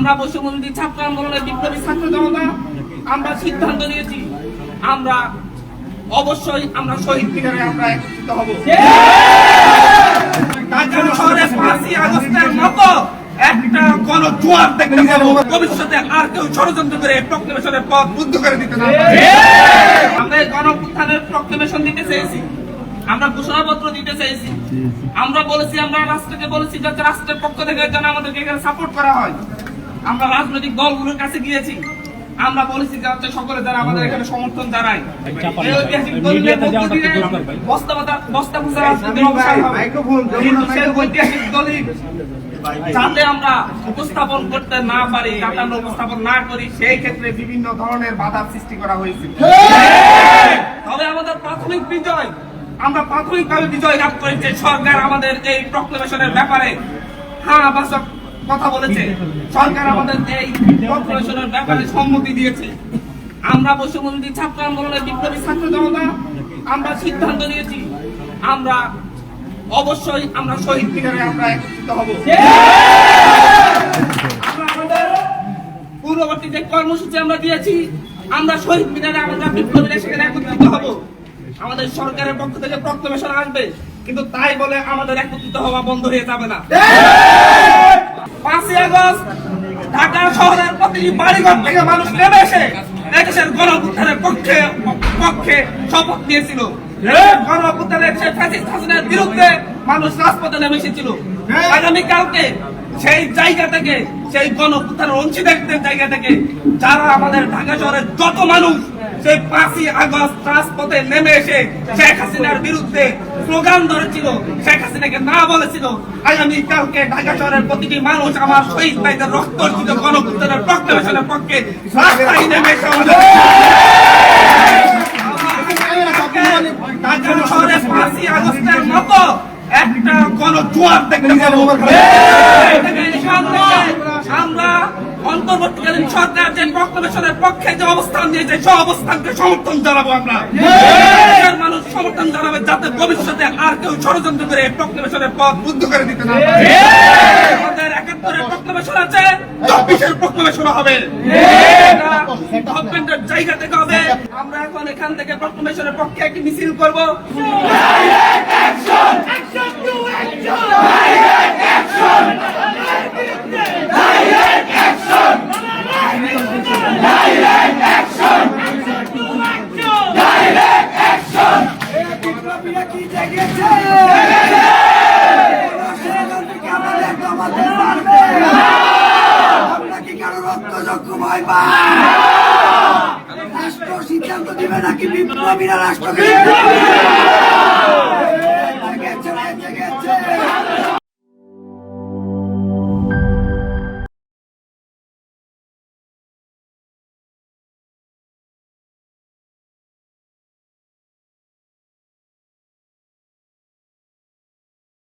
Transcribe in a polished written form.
আমরা বৈষম্যবিরোধী ছাত্র আন্দোলনের বিপ্লবী ছাত্র জনতা আমরা সিদ্ধান্ত নিয়েছি, আমরা অবশ্যই আমরা শহীদ মিনারে আমরা একত্রিত হব। ঢাকা শহরে 5ই আগস্টের মতো একটা গণজোয়ার দেখতে পাবো। ভবিষ্যতে আর কেউ ষড়যন্ত্র করে প্রক্লেমেশনের পথ রুদ্ধ করে দিতে না পারে। আমরা গণঅভ্যুত্থানের প্রক্লেমেশন দিতে চেয়েছি, আমরা ঘোষণাপত্র দিতে চাইছি, আমরা বলেছি, আমরা রাষ্ট্রকে বলেছি যাতে রাষ্ট্রের পক্ষ থেকে যেন আমাদেরকে এখানে সাপোর্ট করা হয়। আমরা রাজনৈতিক দলগুলোর কাছে গিয়েছি, আমরা বলেছি যাতে সকলে যারা আমাদের এখানে সমর্থন জানায় ঐতিহাসিক দলিল যাতে আমরা উপস্থাপন করতে না পারি, যাতে আমরা উপস্থাপন না করি, সেই ক্ষেত্রে বিভিন্ন ধরনের বাধার সৃষ্টি করা হয়েছে। তবে আমাদের প্রাথমিক বিজয়, আমরা প্রাথমিকভাবে বিজয় লাভ করেছি। সরকার আমাদের এই প্রক্লেমেশনের ব্যাপারে হ্যাঁ বাসক কথা বলেছে, সরকার আমাদের এই প্রক্লেমেশনের ব্যাপারে সম্মতি দিয়েছে। আমরা বৈষম্যবিরোধী ছাত্র আন্দোলনের বিপ্লবী ছাত্র জনতা আমরা সিদ্ধান্ত নিয়েছি, আমরা অবশ্যই আমরা শহীদ মিনারে আমরা একত্রিত হব। আমরা আমাদের পূর্ববর্তী যে কর্মসূচি আমরা দিয়েছি, আমরা শহীদ মিনারে আমরা বিপ্লবীরা সেখানে একত্রিত হব। আমাদের সরকারের পক্ষ থেকে প্রক্লেমেশন আসবে, কিন্তু তাই বলে আমাদের একত্রিত হওয়া বন্ধ হয়ে যাবে না। 5ই আগস্ট ঢাকা শহরের প্রতিটি বাড়িঘর থেকে মানুষ নেমে এসে দেশের গণঅভ্যুত্থানের পক্ষে শপথ নিয়েছিল। গণঅভ্যুত্থানের ফ্যাসিস্ট হাসিনার বিরুদ্ধে মানুষ রাজপথে নেমে এসেছিল। আগামীকালকে সেই জায়গা থেকে, সেই গণঅভ্যুত্থানের অংশীদারদের জায়গা থেকে যারা আমাদের ঢাকা শহরের যত মানুষ সেই 5ই আগস্ট রাজপথে নেমে এসে শেখ হাসিনার বিরুদ্ধে স্লোগান ধরেছিল, শেখ হাসিনাকে না বলেছিল, আগামীকালকে ঢাকা শহরের প্রতিটি মানুষ আমার শহীদ ভাইদের রক্ত অর্জিত গণঅভ্যুত্থানের প্রক্লেমেশনের পক্ষে রাস্তায় নেমে এসে ঢাকা শহরে 5ই আগস্টের মতো একটা গণজোয়ার দেখতে পাবো। আমরা অন্তর্বর্তীকালীন সরকার যে প্রক্লেমেশনের পক্ষে যে অবস্থান নিয়েছে, সেই অবস্থানকে সমর্থন জানাবো। আমরা মানুষ সমর্থন জানাবে যাতে ভবিষ্যতে আর কেউ ষড়যন্ত্র করে প্রক্লেমেশনের পথ রুদ্ধ করে দিতে না পারে। আমাদের 71-এর প্রক্লেমেশন আছে, 24-এর প্রক্লেমেশন হবে, গভর্নমেন্টের জায়গা থেকে হবে। আমরা এখন এখান থেকে প্রক্লেমেশনের পক্ষে একটি মিছিল করবো। রাষ্ট্র সিদ্ধান্ত দিবে নাকি বিপ্লবীরা রাষ্ট্রকে